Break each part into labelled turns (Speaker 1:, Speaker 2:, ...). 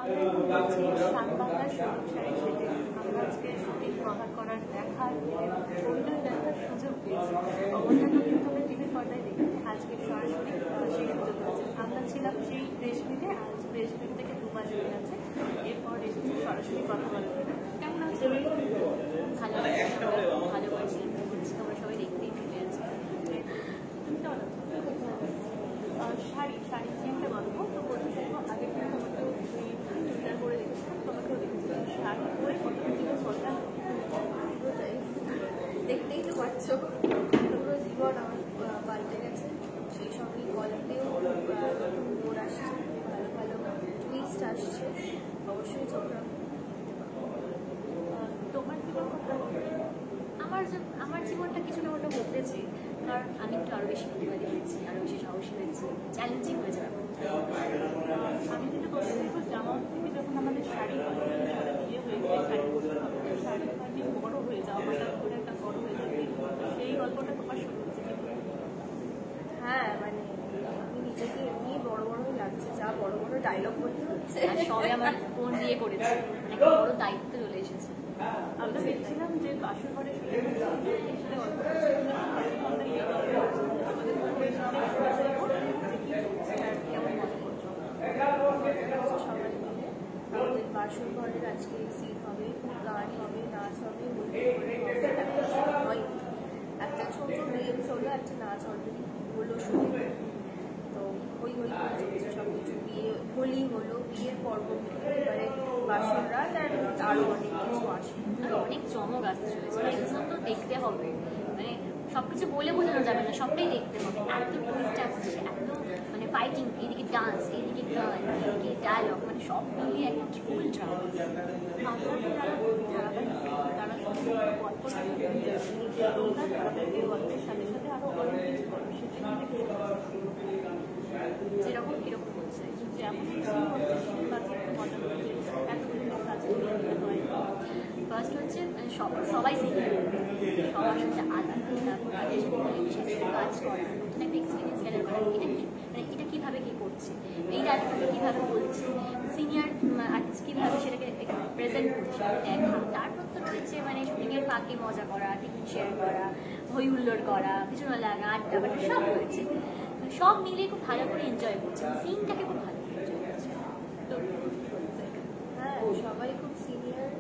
Speaker 1: আমরা এখন বলছি শানবাংলার শুটিং শাড়ি থেকে আমরা আজকে শুটিং কভার করার দেখার অভিনয় দেখার সুযোগ পেয়েছি। অন্যান্য কিন্তু আমরা টিভির পর্দায় দেখি, আজকে সরাসরি সেই সুযোগ হয়েছে। আমরা ছিলাম সেই প্রেস মিটে, আজ প্রেস মিট থেকে দুবার হয়ে গেছে, এরপর এসেছি সরাসরি কথা বলার জন্য। কেমন আছে? ভালো আছে, ভালো পারছি, তোমরা সবাই দেখতেই মিলে আছে। শাড়ি শাড়ি নিয়ে একটা গল্প তো বলতে আগে তোমাকে টুইটার করে দেখেছিলাম, তোমাকেও দেখেছিলাম শাড়ি পরে ফটো ফোটা দেখতেই তো পাচ্ছ পুরো জীবন আমার পাল্টে গেছে। সেই সঙ্গে গল্পেও নতুন মোড় আসছে, ভালো ভালো টুইস্ট আসছে, অবশ্যই চোখ রাখো। তোমার জীবন আমার জীবনটা কিছুটা ওটা বদলেছে, কারণ আমি একটু আরো বেশি প্রতিবাদী হয়েছি, আরো বেশি সাহসী হয়েছি, চ্যালেঞ্জিং হয়েছে। আমি কিন্তু বলতে চাইবো জামা থেকে যখন আমাদের শাড়ি বিয়ে হয়ে গেলে শাড়ি পরতে হবে, শাড়ি মানে বড় হয়ে যাওয়া, হঠাৎ করে একটা বড় হয়ে যাবে, সেই গল্পটা তোমার শুরু হচ্ছে।
Speaker 2: হ্যাঁ, মানে আমি নিজেকে এমনি বড় বড়ই লাগছে, যা বড় বড় ডায়লগ বলতে হচ্ছে।
Speaker 1: সবে আমার ফোন দিয়ে করেছে, একটা বড় দায়িত্ব চলে এসেছে। আমরা দেখছিলাম যে বাসর ঘরে
Speaker 2: আমাদের বাসর ঘরের আজকে সিন হবে, গান হবে, নাচ হবে, একটা ছোট রিলস হলো, একটা নাচ অলরেডি হলো শুরু। তো হই হই চলছে সব কিছু। বিয়ে হোলি হলো, বিয়ের পর্ব, এবারে বাসর রাত, আর আরো অনেক কিছু আসবে,
Speaker 1: আর অনেক চমক আসতে চলেছে। রিলসও তো দেখতে হবে, মানে সবকিছু বলে বোঝানো যাবে না, সবটাই দেখতে হবে। এত টুইস্ট আসছে, এত মানে ফাইটিং, এইদিকে ডান্স, এইদিকে গান, এইদিকে ডায়লগ, মানে সব মিলিয়ে একটা ফুল ড্রামা। আমরা তো যারা তারা গল্পের সাথে সাথে আরো অনেক কিছু করবে, সেটা যেরকম এরকম বলছে যেমন মজা করছে এতগুলো কাজ হয়। ফার্স্ট হচ্ছে সবাই সিনিয়র, সবার সাথে আলাদা, তারপর তাদের সাথে কাজ করা, নতুন একটা এক্সপিরিয়েন্স গ্যাদার করা, এটা কি মানে এটা কীভাবে কী করছে, এই ডায়লগটা কীভাবে বলছে, সিনিয়র আর্টিস্ট কীভাবে সেটাকে প্রেজেন্ট করছে সেটা দেখা। তারপর তো রয়েছে মানে শুটিংয়ের ফাঁকে মজা করা, টিফিন শেয়ার করা, হই হুল্লোড় করা, পিছনে লাগা, আড্ডা বাটা সব রয়েছে। সব মিলিয়ে খুব ভালো করে এনজয় করছে, সিনটাকে খুব ভালো করে এনজয় করছে। তো
Speaker 2: হ্যাঁ, সবাই খুব সিনিয়র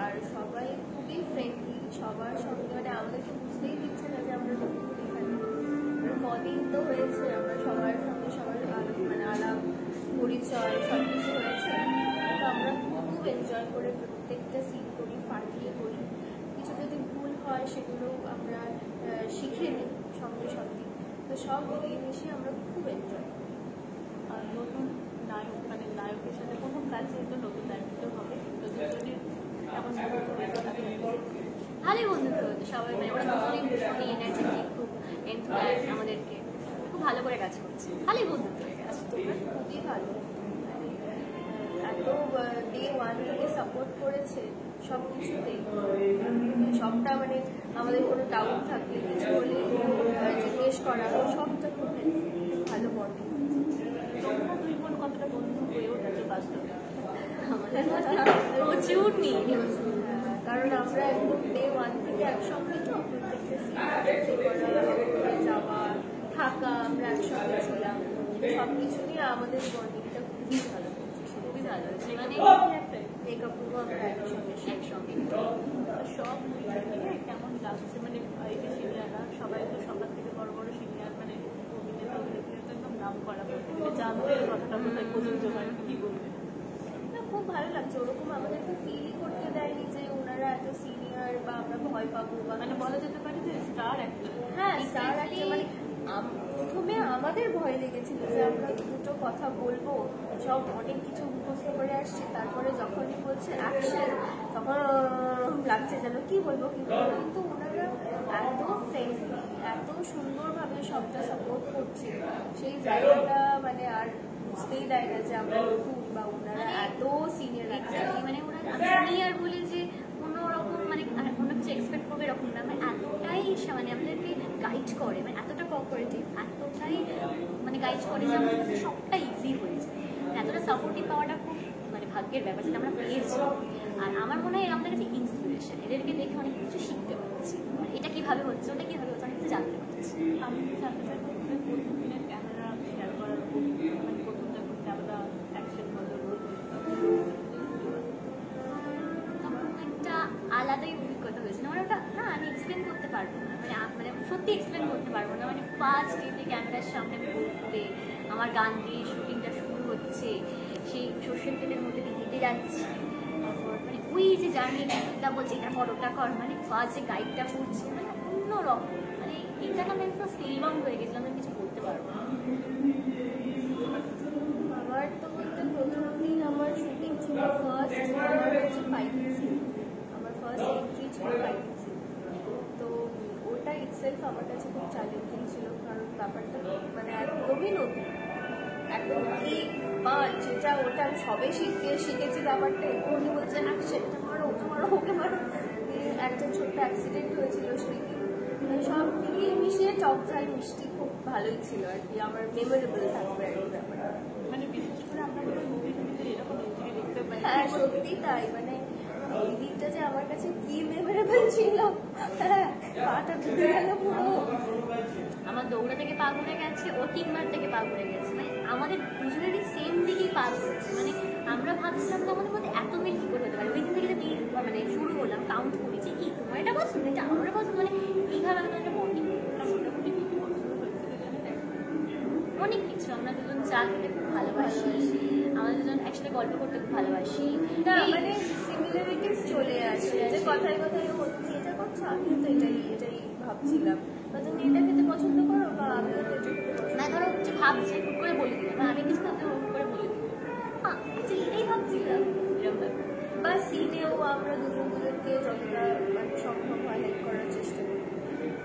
Speaker 2: আর সবাই খুবই ফ্রেন্ডলি সবার সঙ্গে, মানে আমাদেরকে বুঝতেই দিচ্ছে না যে আমরা নতুন এখানে। কদিন তো হয়েছে, আমরা সবার সঙ্গে সবার মানে আলাপ পরিচয় সব কিছু হয়েছে। তো আমরা খুব এনজয় করে প্রত্যেকটা সিন করি, ফাটিয়ে করি। কিছু যদি ভুল হয় সেগুলো আমরা শিখে নিই সঙ্গে সঙ্গে। তো সব মিলিয়ে মিশিয়ে আমরা খুব এনজয় করি।
Speaker 1: আর নতুন নায়ক মানে নায়কের সাথে প্রথম কাজ যেহেতু নতুন নায়ক হবে, দুজনের এমন ভালোই বন্ধুত্ব হতো সবাই, মানে ওরা দুজনেই ভীষণই এনার্জেটিক, খুব এনথুজিয়াস্ট, আমাদেরকে খুব ভালো করে কাজ করছে, ভালোই বন্ধুত্ব হয়ে গেছে।
Speaker 2: খুবই ভালো, এত ডে ওয়ান থেকে সাপোর্ট করেছে সব কিছুতেই, সবটা মানে আমাদের কোনো ডাউট থাকলে কিছু হলে জিজ্ঞেস করা, সবটা খুব ভালো বন্ডিং।
Speaker 1: তোমরা দুই বোন কতটা বন্ধু হয়ে উঠেছে বাস্তবে? আমাদের প্রচুর নেই,
Speaker 2: কারণ আমরা একদম ডে ওয়ান থেকে একসঙ্গে তো প্রত্যেকটা যাওয়া থাকা, আমরা একসঙ্গে ছিলাম, সব কিছু নিয়ে আমাদের বন্ডিংটা খুবই ভালো হচ্ছে,
Speaker 1: খুবই ভালো হচ্ছে। মানে
Speaker 2: মেকআপগুলো আমরা একসঙ্গে
Speaker 1: সব মিলিয়ে কেমন লাগছে, মানে এই যে সিনিয়ররা সবাই তো সবার থেকে বড় বড় সিনিয়র, মানে অভিনেতা অভিনেত্রীরা তো একদম নাম করা, জানতে কথাটা কোথায় প্রযোজ্য হয়, কি বলবে?
Speaker 2: খুব ভালো লাগছে, ওরকম আমাদেরকে ফিলই করতে দেয়নি যে ওনারা এত সিনিয়র বা আমরা ভয় পাবো, বা
Speaker 1: মানে বলা যেতে পারে যে স্টার অ্যাক্টর।
Speaker 2: হ্যাঁ, স্টার অ্যাক্টর। মানে প্রথমে আমাদের ভয় লেগেছিল যে আমরা দুটো কথা বলবো, সব অনেক কিছু মুখস্থ করে আসছে, তারপরে যখনই বলছে অ্যাকশন তখন লাগছে যেন কি বলবো কি বলবো, কিন্তু ওনারা এত ফ্রেন্ডলি, এত সুন্দরভাবে সবটা সাপোর্ট করছে, সেই জায়গাটা মানে আর বুঝতেই দেয় না যে আমরা নতুন বা ওনারা এত সিনিয়র।
Speaker 1: মানে ওরা সিনিয়র বলে যে কোনোরকম মানে অন্য কিছু এক্সপেক্ট করবে এরকম না, মানে এতটাই মানে আমাদেরকে গাইড করে, মানে এতটা কোঅপারেটিভ, এতটাই মানে গাইড করে যে আমাদের সবটা ইজি হয়ে যায়, এতটা সাপোর্টিভ পাওয়াটা খুব মানে ভাগ্য। ভাগ্যের ব্যাপার যেটা আমরা পেয়েছি। আর আমার মনে হয় আমাদের কাছে ইন্সপিরেশন, এদেরকে দেখে অনেক কিছু শিখতে পারছি, মানে এটা কীভাবে হচ্ছে ওটা কীভাবে হচ্ছে অনেক কিছু জানতে পারছি।
Speaker 3: আমি জানতে চাইবো প্রথম দিনের ক্যামেরা শেয়ার করার মানে প্রথম যখন ক্যামেরা অ্যাকশন বলো
Speaker 1: তখন একটা আলাদাই অভিজ্ঞতা হয়েছিল, মানে ওটা না আমি এক্সপ্লেন করতে পারবো না, মানে সত্যি এক্সপ্লেন করতে পারবো না। মানে ফার্স্ট ডেতে ক্যামেরার সামনে আমি বলতে আমার গান দিয়ে শুটিংটা শুরু হচ্ছে, সেই সোশ্যাল মিডিয়ার মধ্যে দিয়ে হেঁটে যাচ্ছি, তারপর মানে ওই যে জার্নিটা বলছে এটা কর ওটা কর, মানে ফার্স্ট যে গাইডটা করছে মানে অন্যরকম, মানে এটা না আমি একদম স্কিল বাউন্ড হয়ে গেছিলাম, আমি কিছু বলতে পারবো না।
Speaker 2: আমার তো বলতে প্রথম দিন আমার শুটিং ছিল ফার্স্ট, আমার হচ্ছে ফাইটিং সিন, আমার ফার্স্ট এন্ট্রি ছিল ফাইটিং সিন। তো ওটা ইটসেলফ আমার কাছে খুব চ্যালেঞ্জিং ছিল, কারণ ব্যাপারটা মানে একদমই নতুন, একদম কিক পাঞ্চ যেটা ওটা আমি সবে শিখেছি ব্যাপারটা। উনি বলছে অ্যাকশন, এটা মারো ওটা মারো ওকে মারো। একটা ছোট্ট অ্যাক্সিডেন্ট হয়েছিল সেদিন, সব মিলিয়ে মিশিয়ে টক ঝাল মিষ্টি খুব ভালোই ছিল আর কি, আমার মেমোরেবল থাকবে আর কি ব্যাপারটা।
Speaker 3: মানে বিশেষ করে আমরা মুভির ভিতরে এরকম এন্ট্রি দেখতে পাই।
Speaker 2: হ্যাঁ সত্যি তাই, মানে এই দিকটা যে আমার কাছে কি মেমোরেবল ছিল, হ্যাঁ পাটা ঢুকে গেল পুরো।
Speaker 1: আমার দৌড়া থেকে পা ঘুরে গেছে, ও কিকমার থেকে পা ঘুরে গেছে, মানে আমাদের দুজনেরই সেম দিকেই পা ঘুরেছে। মানে আমরা ভাবছিলাম না আমাদের মধ্যে এত মিল কী করে হতে পারে। ওই দিন থেকে যে মানে শুরু হলাম কাউন্ট করেছি কি তোমার এটা পছন্দ এটা আমার পছন্দ, মানে এইভাবে আমাদের একটা বন্ডিং
Speaker 3: মোটামুটি কি কি পছন্দ হয়েছিল জানেন?
Speaker 1: অনেক কিছু। আমরা দুজন চা খেতে খুব ভালোবাসি, আমরা দুজন একসাথে গল্প করতে খুব ভালোবাসি,
Speaker 2: না মানে সিমিলারিটিস চলে আসে যে কথায় কথায় ও তুমি এটা করছো, আমিও তো এটাই ভাবছিলাম, বা তুমি এটা খেতে পছন্দ করো, বা আমিও তো এটা খেতে পছন্দ
Speaker 1: না ধরো কিছু ভাবছি হুট করে বলে দিলাম, আমি কিছু ভাবতে হুট করে বলে দিলাম হ্যাঁ এটাই ভাবছিলাম এরকম ব্যাপার।
Speaker 2: বা সিনেও আমরা দুজন দুজনকে যতটা মানে সম্ভব হয় হেল্প করার চেষ্টা করি,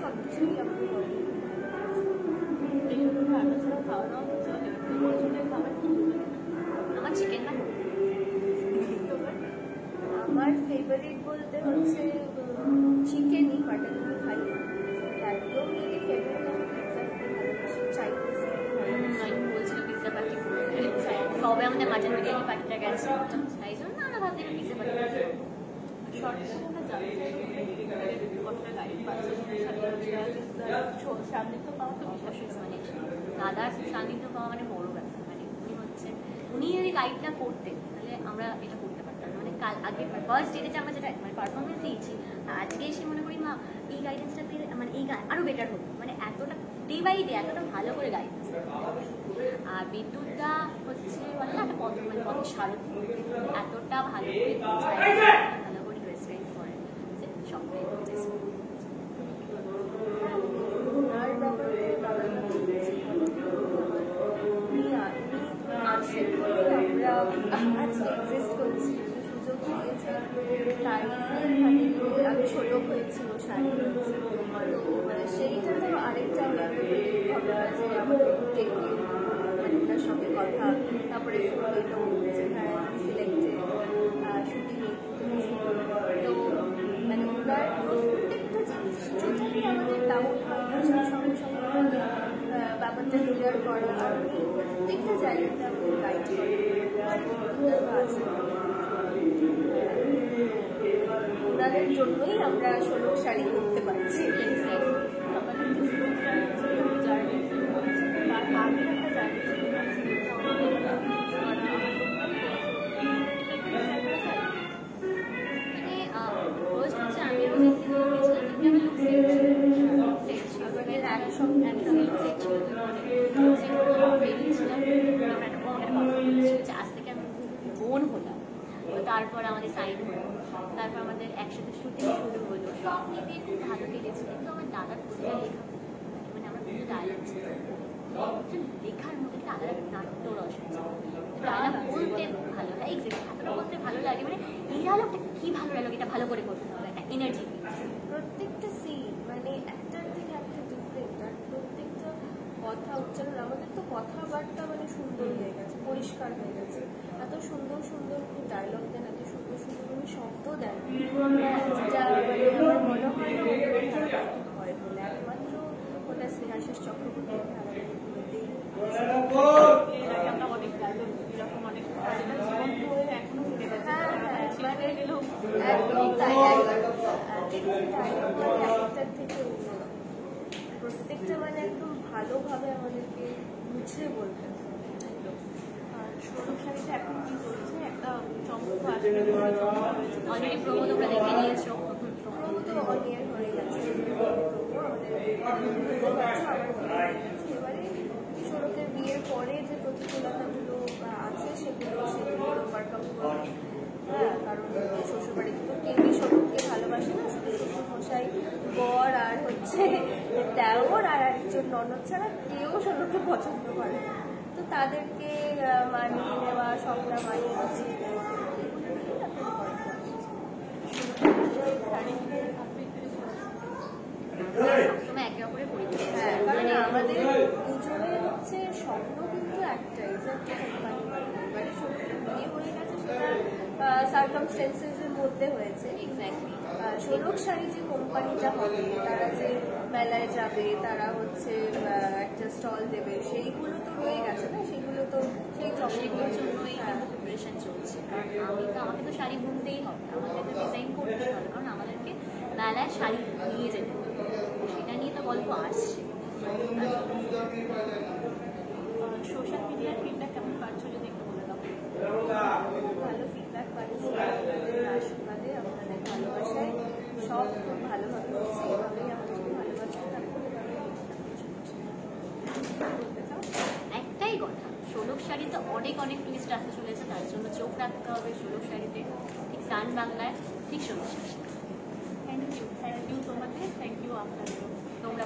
Speaker 2: সব কিছুই আমাকে বলি।
Speaker 3: এই জন্য রান্না ছাড়া খাওয়া দাওয়া তো চলে। পছন্দের খাবার কি?
Speaker 1: আমার চিকেন না
Speaker 2: তোমার? আমার ফেভারিট বলতে হচ্ছে চিকেনই, মাটন আমি খাই না। একদম যদি ফেভারিট আমি পিৎজা খেতে ভালোবাসি, চাইনিজ
Speaker 1: আমি বলছিল পিৎজা পার্টি সবে আমাদের মাটন বিরিয়ানি পার্টিটা গেছে, তাই জন্য আমরা ভাবছি পিৎজা পার্টি
Speaker 3: শর্ট ফিল্মটা জানতে কতটা গাইড পাচ্ছেন সান্নিধ্য পাওয়া তো
Speaker 1: অবশ্যই মানে দাদার সান্নিধ্য পাওয়া মানে বড় ব্যাপার। মানে উনি যদি গাইডটা করতেন তাহলে আমরা এটা করতে পারতাম। মানে কাল আগে ফার্স্ট ডেটে যে আমরা যেটা মানে পারফরমেন্স দিয়েছি, আজকে এসে মনে করি মা এই গাইডেন্সটা পেয়ে মানে এই আরও বেটার হতো, মানে এতটা ডে বাই ডে এতটা ভালো করে গাইডেন্স। আর বিদ্যুৎটা হচ্ছে বলে না একটা পথ মানে পথের সারথি, এতটা ভালো করে ভালো করে রেসপেক্ট করে যে সবটাই হচ্ছে
Speaker 2: ওনার ব্যাপারে দাদার ব্যাপারে উনি আসেন বলে আমরা আজকে এক্সিস্ট করছি, সুযোগ দিয়েছে তাই এখানে আমি ছোটো হয়েছিল শাড়ি হয়েছে। তো মানে সেইটা তো আরেকটা ঘটনা যে আমাদের ডেকে মানে ওনার সঙ্গে কথা, তারপরে ফোন এলো যে হ্যাঁ সিলেক্টেড শুটিংয়ে। তো মানে ওনার প্রত্যেকটা জিনিস যেটাই আমাদের ডাউট হয় সঙ্গে সঙ্গে আমাকে ব্যাপারটা ক্লিয়ার করা, আর উনি প্রত্যেকটা জায়গাতে আমাকে গাইড আছে। ওনাদের জন্যই আমরা 16 শাড়ি করতে পারছি।
Speaker 3: আমাদের যে সিনেমাটা জার্নি তার আগের একটা জার্নি ছিল
Speaker 1: ফার্স্ট হচ্ছে আমি একসঙ্গে লুক সেট ছিল, লুক সেট করে বেরিয়েছিলাম, আজ থেকে আমি বোন হলাম। তারপর আমাদের সাইন হলো, তারপর আমাদের একসাথে শুটিং শুরু হলো, সব মিলিয়ে খুব ভালো লেগেছে। কিন্তু আমার দাদার প্রতিটা লেখা মানে আমার প্রতিটা ডায়লগ ছিল লেখার মধ্যে একটা আলাদা নাট্য রস আছে, ডায়লগ বলতে ভালো লাগে, এক্সাক্টলি এতটা বলতে ভালো লাগে, মানে এই ডায়লগটা কী ভালো ডায়লগ, এটা ভালো করে করতে হবে, একটা এনার্জি।
Speaker 2: প্রত্যেকটা সিন মানে একটার থেকে একটা ডিফারেন্ট, আর প্রত্যেকটা কথা উচ্চারণ, আমাদের তো কথাবার্তা মানে সুন্দর হয়ে গেছে, পরিষ্কার হয়ে গেছে, এত সুন্দর সুন্দর ডায়লগ দেন, এত সুন্দর সুন্দর উনি শব্দ দেন, যেটা মানে আমার মনে হয় না হয় বলে, একমাত্র ওটা স্নেহাশিস চক্রবর্তী
Speaker 3: এর আগে আমরা অনেক ডায়লগ এরকম অনেক যেটা জীবন্ত হয়ে এখনো
Speaker 2: প্রত্যেকটা ডায়লগ মানে একটার থেকে উন্নত, প্রত্যেকটা মানে একদম ভালোভাবে আমাদেরকে বুঝে বলতে হবে।
Speaker 3: সৌরভ শাড়িতে এখন কি চলছে একটা চমক
Speaker 1: অলরেডি প্রমো তোমরা দেখে নিয়েছো,
Speaker 2: প্রমো তো অনিয়ার হয়ে গেছে, এবারে সৌরভের বিয়ের পরে যে প্রতিকূলতাগুলো আছে সেগুলো ওভারকাম করবে। হ্যাঁ, কারণ শ্বশুরবাড়িতে তো কেউই সৌরভকে ভালোবাসে না, শুধু শ্বশুরমশাই, বর আর হচ্ছে দেওর আর একজন ননদ ছাড়া কেউ সৌরভকে পছন্দ করে না। তো তাদেরকে মানিয়ে নেওয়া, সবটা মানিয়ে গুছিয়ে নেওয়া, এগুলো নিয়ে এখন গল্প আসছে।
Speaker 1: সবসময় একে অপরের পরিচয়।
Speaker 2: হ্যাঁ, কারণ আমাদের দুজনের হচ্ছে স্বপ্ন কিন্তু একটাই, যে একটা কোম্পানি বানানো। এবারে সৌরভের বিয়ে হয়ে গেছে, সেটা সার্কামস্টেন্সেসের মধ্যে হয়েছে।
Speaker 1: এক্স্যাক্টলি।
Speaker 2: সৌরভ শাড়ি যে কোম্পানিটা হবে, তারা যে মেলায় যাবে, তারা হচ্ছে একটা স্টল দেবে, সেইগুলো তো রয়ে গেছে না, সেগুলো তো সেই
Speaker 1: সেগুলোর
Speaker 2: চমকগুলোর
Speaker 1: জন্যই প্রিপারেশন চলছে। আমাকে তো শাড়ি বুনতেই হবে, আমাকে তো ডিজাইন করতেই হবে, কারণ আমাদেরকে মেলায় শাড়ি নিয়ে যেতে হবে, সেটা নিয়ে তো গল্প আসছে।
Speaker 3: সোশ্যাল মিডিয়ার ফিডব্যাক কেমন পাচ্ছ যদি একটু বলে দাও।
Speaker 2: ভালো ফিডব্যাক পাচ্ছি, আপনাদের আশীর্বাদে, আপনাদের ভালোবাসায় সব খুব ভালোভাবে হচ্ছে। এভাবেই আমাদেরকে ভালোবাসতে থাকুন, এভাবেই বলতে চাও।
Speaker 1: একটাই কথা, সৌরভ শাড়িতে অনেক অনেক টুইস্ট আসতে চলেছে, তার জন্য চোখ রাখতে হবে সৌরভ শাড়িতে, ঠিক সান বাংলায়, ঠিক সৌরভ শাড়ি।
Speaker 3: থ্যাংক ইউ তোমাকে, থ্যাংক ইউ আপনাদেরও।
Speaker 1: তোমরা